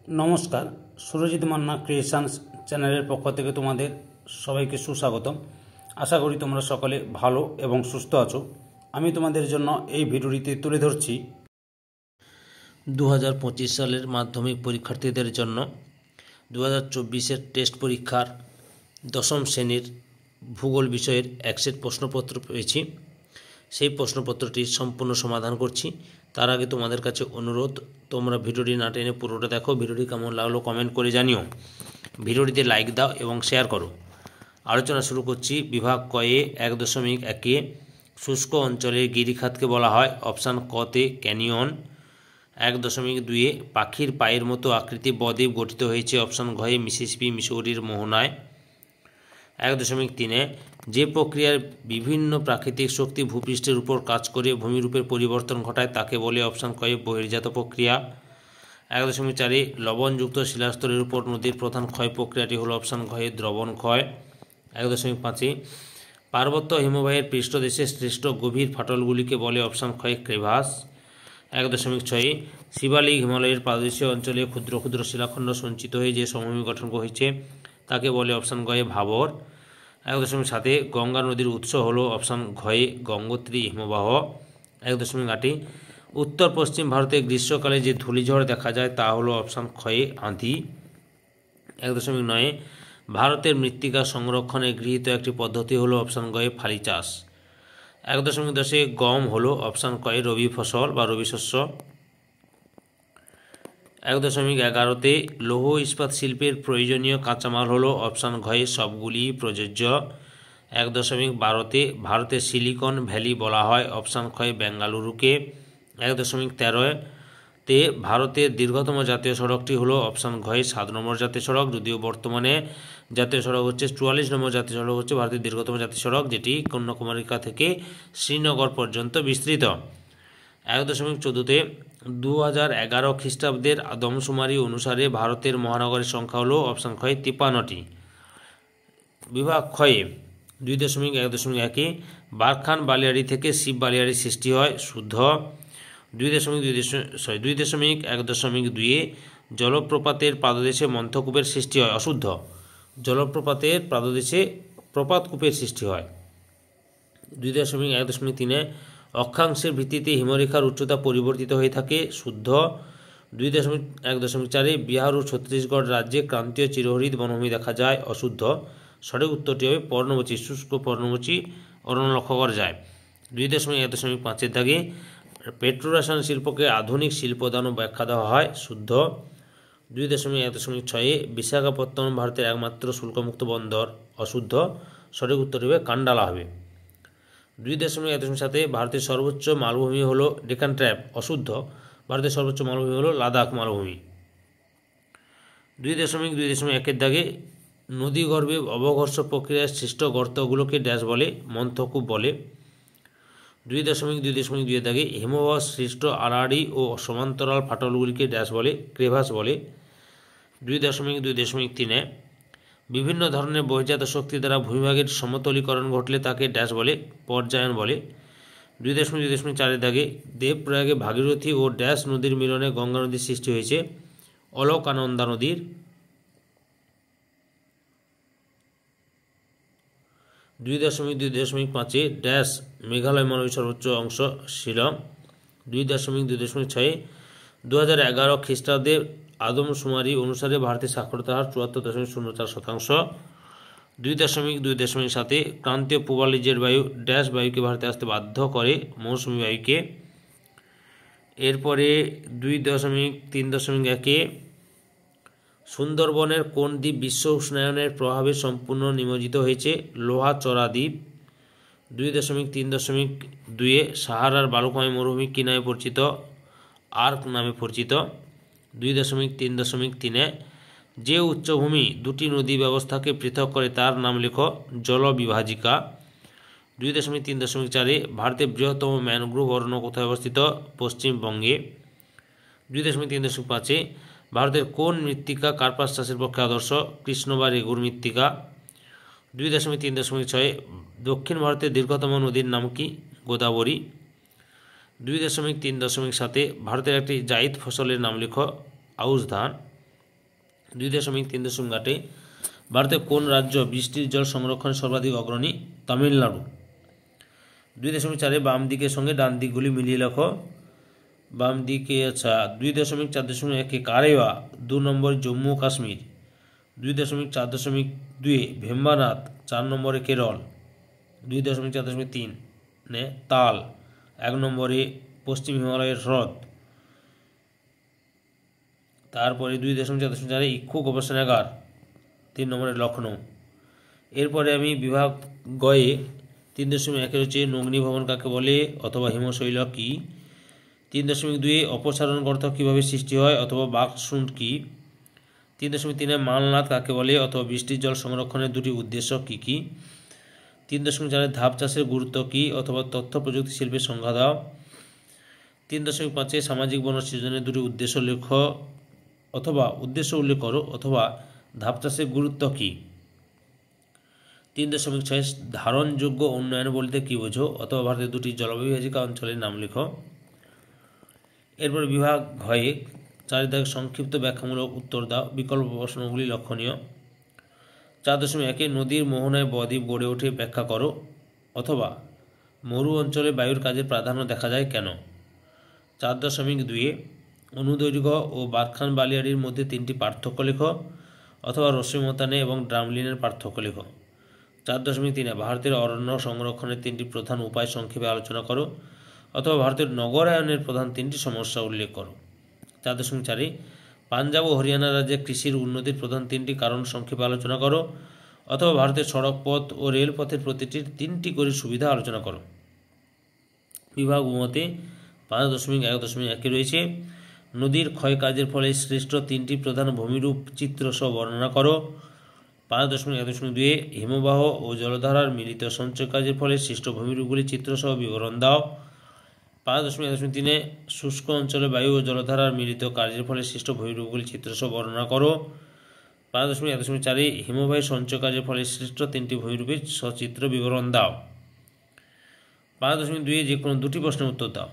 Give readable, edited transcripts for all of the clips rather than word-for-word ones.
নমস্কার, সুরজিৎ মান্না ক্রিয়েশনস চ্যানেলের পক্ষ থেকে তোমাদের সবাইকে সুস্বাগতম। আশা করি তোমরা সকলে ভালো এবং সুস্থ আছো। আমি তোমাদের জন্য এই ভিডিওটিতে তুলে ধরছি 2025 সালের মাধ্যমিক পরীক্ষার্থীদের জন্য 2024-এর টেস্ট পরীক্ষার দশম শ্রেণীর ভূগোল বিষয়ের এক সেট প্রশ্নপত্র পেয়েছি। সেই প্রশ্নপত্রটির সম্পূর্ণ সমাধান করছি। তার আগে তোমাদের কাছে অনুরোধ, তোমরা ভিডিওটি না টেনে পুরোটা দেখো। ভিডিওটি কেমন লাগলো কমেন্ট করে জানিও। ভিডিওটিতে লাইক দাও এবং শেয়ার করো। আলোচনা শুরু করছি। বিভাগ কয়ে 1.1-এ শুষ্ক অঞ্চলের গিরিখাতকে বলা হয় অপশান কতে ক্যানিয়ন। 1.2-এ পাখির পায়ের মতো আকৃতি বদ্বীপ গঠিত হয়েছে অপশান ঘয়ে মিসিসিপি মিসৌরির মোহনায়। 1.3-এ যে প্রক্রিয়ার বিভিন্ন প্রাকৃতিক শক্তি ভূপৃষ্ঠের উপর কাজ করে ভূমিরূপের পরিবর্তন ঘটায় তাকে বলে অপশান কয়ে বহির্জাত প্রক্রিয়া। 1.4-এ লবণযুক্ত শিলাস্তরের উপর নদীর প্রধান ক্ষয় প্রক্রিয়াটি হলো অপশান ঘয়ে দ্রবণ ক্ষয়। 1.5-এ পার্বত্য হিমবাহের পৃষ্ঠদেশে সৃষ্ট গভীর ফাটলগুলিকে বলে অপশান ক্ষয়ে ক্রেভাস। 1.6-এ শিবালিক হিমালয়ের পাদদেশীয় অঞ্চলে ক্ষুদ্র ক্ষুদ্র শিলাখণ্ড সঞ্চিত হয়ে যে সমভূমি গঠন হয়েছে তাকে বলে অপশান গয়ে ভাবর। 1.7-এ গঙ্গা নদীর উৎস হলো অপশান ঘয়ে গঙ্গোত্রী হিমবাহ। 1.8-এ উত্তর পশ্চিম ভারতে গ্রীষ্মকালে যে ধূলিঝড় দেখা যায় তা হলো অপশান ক্ষয়ে আঁধি। 1.9-এ ভারতের মৃত্তিকা সংরক্ষণে গৃহীত একটি পদ্ধতি হলো অপশান গয়ে ফালি চাষ। 1.10-এ গম হলো অপশান কয়ে রবি ফসল বা রবি শস্য। 1.11-তে লৌহ ইস্পাত শিল্পের প্রয়োজনীয় কাঁচামাল হলো অপশান ঘয়ে সবগুলি প্রযোজ্য। 1.12-তে ভারতের সিলিকন ভ্যালি বলা হয় অপশান ক্ষয়ে বেঙ্গালুরুকে। 1.13-তে ভারতের দীর্ঘতম জাতীয় সড়কটি হলো অপশান ঘয়ে 7 নম্বর জাতীয় সড়ক, যদিও বর্তমানে জাতীয় সড়ক হচ্ছে 44 নম্বর জাতীয় সড়ক হচ্ছে ভারতের দীর্ঘতম জাতীয় সড়ক, যেটি কন্যাকুমারিকা থেকে শ্রীনগর পর্যন্ত বিস্তৃত। 1.14-তে 2011 খ্রিস্টাব্দের আদমশুমারি অনুসারে ভারতের মহানগরের সংখ্যা হলো অপশান ক্ষয়ে 53টি। বিভাগ ক্ষয়ে 2.1.1-এ বারখান বালিয়াড়ি থেকে শিব বালিয়াড়ি সৃষ্টি হয় শুদ্ধ। 2.1.2-এ জলপ্রপাতের পাদদেশে মন্থকূপের সৃষ্টি হয় অশুদ্ধ। জলপ্রপাতের পাদদেশে প্রপাতকূপের সৃষ্টি হয়। 2.1.3-এ অক্ষাংশের ভিত্তিতে হিমরেখার উচ্চতা পরিবর্তিত হয়ে থাকে শুদ্ধ। 2.1.4-এ বিহার ও ছত্তিশগড় রাজ্যে ক্রান্তীয় চিরহরিৎ বনভূমি দেখা যায় অশুদ্ধ। সঠিক উত্তরটি হবে পর্ণমোচী, শুষ্ক পর্ণমোচী অরণ্য লক্ষ্য করা যায়। 2.1.5-এর দাগে পেট্রোরসায়ন শিল্পকে আধুনিক শিল্পদান ব্যাখ্যা দেওয়া হয় শুদ্ধ। 2.1.6-এ বিশাখাপত্তনম ভারতের একমাত্র শুল্কমুক্ত বন্দর অশুদ্ধ। সঠিক উত্তরটি হবে কান্ডালা হবে। 2.1.7-এ ভারতের সর্বোচ্চ মালভূমি হলো ডেকান ট্র্যাপ অশুদ্ধ। ভারতের সর্বোচ্চ মালভূমি হলো লাদাখ মালভূমি। 2.2.1-এর দাগে নদীগর্ভে অবঘর্ষ প্রক্রিয়ায় সৃষ্ট গর্তগুলোকে ড্যাশ বলে মন্থকূপ বলে। 2.2.2-এর দাগে হিমবাহ সৃষ্ট আড়াআড়ি ও সমান্তরাল ফাটলগুলিকে ড্যাশ বলে ক্রেভাস বলে। 2.2.3-এ বিভিন্ন ধরনের বহির্জাত শক্তি দ্বারা ভূমিভাগের সমতলীকরণ ঘটলে তাকে ড্যাশ বলে পর্যায়ন বলে। 2.2.4-এর দাগে দেবপ্রয়াগে ভাগীরথী ও ড্যাশ নদীর মিলনে গঙ্গা নদীর সৃষ্টি হয়েছে অলকানন্দা নদীর। 2.2.5-এ ড্যাশ মেঘালয় মালভূমির সর্বোচ্চ অংশ শিলং। 2.2.6-এ 2011 খ্রিস্টাব্দের আদমশুমারি অনুসারে ভারতের সাক্ষরতা হার 74.04%। 2.2.7-এ ক্রান্তীয় পূবালি জেট বায়ু ড্যাশ বায়ুকে ভারতে আসতে বাধ্য করে মৌসুমী বায়ুকে। এরপরে 2.3.1-এ সুন্দরবনের কোন দ্বীপ বিশ্ব উষ্ণায়নের প্রভাবে সম্পূর্ণ নিমজ্জিত হয়েছে লোহাচড়া দ্বীপ। 2.3.2-এ সাহারার বালুকাময় মরুভূমি কী নামে পরিচিত আর্ক নামে পরিচিত। 2.3.3-এ যে উচ্চভূমি দুটি নদী ব্যবস্থাকে পৃথক করে তার নাম লেখো জলবিভাজিকা। 2.3.4-এ ভারতের বৃহত্তম ম্যানগ্রোভ অরণ্য কোথায় অবস্থিত পশ্চিমবঙ্গে। 2.3.5-এ ভারতের কোন মৃত্তিকা কার্পাস চাষের পক্ষে আদর্শ কৃষ্ণ বা রেগুর মৃত্তিকা। 2.3.6-এ দক্ষিণ ভারতের দীর্ঘতম নদীর নাম কি গোদাবরী। 2.3.7-এ ভারতের একটি জায়িদ ফসলের নাম লেখো আউশ ধান। 2.3.8 ভারতের কোন রাজ্য বৃষ্টির জল সংরক্ষণে সর্বাধিক অগ্রণী? তামিলনাড়ু। 2.4 বাম দিকের সঙ্গে ডান দিকগুলি মিলিয়ে লেখো। বাম দিকে 2.4.1 কারেওয়া, 2 নম্বর জম্মু ও কাশ্মীর। 2.4.2 ভেম্বানাথ, 4 নম্বরে কেরল। 2.4.3 তাল, 1 নম্বরে পশ্চিম হিমালয়ের হ্রদ। তারপরে 2.4.4 ইক্ষু গবেষণাগার, 3 নম্বরে লখনৌ। এরপরে আমি বিভাগ গয়ে 3.1 হচ্ছে নগ্নি ভবন কাকে বলে অথবা হিমশৈল কি? 3.2 অপসারণ গর্ত কীভাবে সৃষ্টি হয় অথবা বাকশুণ্ড কি? 3.3 মালনাদ কাকে বলে অথবা বৃষ্টির জল সংরক্ষণের দুটি উদ্দেশ্য কী কী? 3.4 ধাপ চাষের গুরুত্ব কী অথবা তথ্য প্রযুক্তি শিল্পের সংজ্ঞা দাও। 3.5 সামাজিক বন সৃজনের দুটি উদ্দেশ্য লেখ অথবা উদ্দেশ্য উল্লেখ করো অথবা ধাপ চাষের গুরুত্ব কী? 3.6 ধারণযোগ্য উন্নয়ন বলতে কী বোঝো অথবা ভারতের দুটি জলবিভাজিকা অঞ্চলের নাম লেখো। এরপর বিভাগ ঘয়ে 4 দাগে সংক্ষিপ্ত ব্যাখ্যামূলক উত্তর দাও, বিকল্প প্রশ্নগুলি লক্ষণীয়। 4.1 নদীর মোহনায় বদ্বীপ গড়ে ওঠে ব্যাখ্যা করো অথবা মরু অঞ্চলে বায়ুর কাজের প্রাধান্য দেখা যায় কেন? 4.2 অনুদৈর্ঘ্য ও বারখান বালিয়াড়ির মধ্যে 3টি পার্থক্য লেখো অথবা রশ্মিমতানে এবং ড্রামলিনের পার্থক্য লেখো। 4.3 ভারতের অরণ্য সংরক্ষণের 3টি প্রধান উপায় সংক্ষেপে আলোচনা করো অথবা ভারতের নগরায়নের প্রধান 3টি সমস্যা উল্লেখ করো। 4.4 পাঞ্জাব ও হরিয়ানা রাজ্যে কৃষির উন্নতির প্রধান 3টি কারণ সংক্ষেপে আলোচনা করো অথবা ভারতের সড়কপথ ও রেলপথের প্রতিটির 3টি করে সুবিধা আলোচনা করো। বিভাগ মতে 5.1.1 রয়েছে নদীর ক্ষয় কাজের ফলে সৃষ্ট 3টি প্রধান ভূমিরূপ চিত্র সহ বর্ণনা করো। 5.1.2 হিমবাহ ও জলধারার মিলিত সঞ্চয় কাজের ফলে সৃষ্ট ভূমিরূপগুলির চিত্রসহ বিবরণ দাও। 5.1.3 শুষ্ক অঞ্চলে বায়ু ও জলধারার মিলিত কার্যের ফলে সৃষ্ট ভূমিরূপগুলির চিত্রসহ বর্ণনা করো। 5.1.4 হিমবাহের সঞ্চয় কাজের ফলে সৃষ্ট 3টি ভূমিরূপের সচিত্র বিবরণ দাও। 5.2 যে কোনো দুটি প্রশ্নের উত্তর দাও।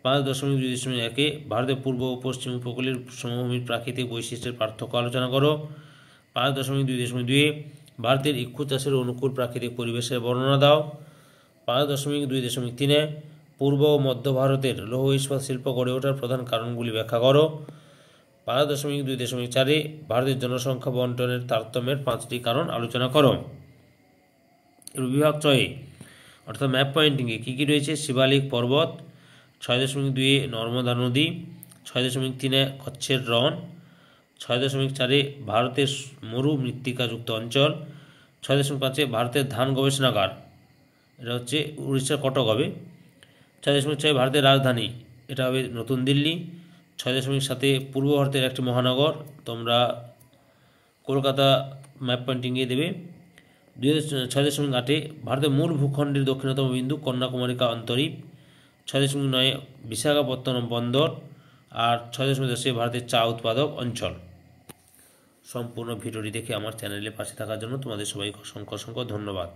5.2.1 ভারতের পূর্ব ও পশ্চিম উপকূলের সমভূমির প্রাকৃতিক বৈশিষ্ট্যের পার্থক্য আলোচনা করো। 5.2.2 ভারতের ইক্ষু চাষের অনুকূল প্রাকৃতিক পরিবেশের বর্ণনা দাও। 5.2.3 পূর্ব ও মধ্য ভারতের লৌহ ইস্পাত শিল্প গড়ে ওঠার প্রধান কারণগুলি ব্যাখ্যা করো। 5.2.4 ভারতের জনসংখ্যা বন্টনের তারতম্যের 5টি কারণ আলোচনা করো। বিভাগ চয়ে অর্থাৎ ম্যাপ পয়েন্টিংয়ে কী কী রয়েছে? শিবালিক পর্বত। 6.2 নর্মদা নদী। 6.3 কচ্ছের রণ। 6.4 ভারতের মরু মৃত্তিকাযুক্ত অঞ্চল। 6.5 ভারতের ধান গবেষণাগার, এটা হচ্ছে উড়িষ্যার কটক হবে। 6.6 ভারতের রাজধানী, এটা হবে নতুন দিল্লি। 6.7 পূর্ব ভারতের একটি মহানগর, তোমরা কলকাতা ম্যাপ পয়েন্টিংয়ে দেবে। 6.8 ভারতের মূল ভূখণ্ডের দক্ষিণতম বিন্দু কন্যাকুমারিকা অন্তরীপ। 6.9 বিশাখাপত্তনম বন্দর। আর 6.10 ভারতের চা উৎপাদক অঞ্চল। সম্পূর্ণ ভিডিওটি দেখে আমার চ্যানেলের পাশে থাকার জন্য তোমাদের সবাইকে অসংখ্য অসংখ্য ধন্যবাদ।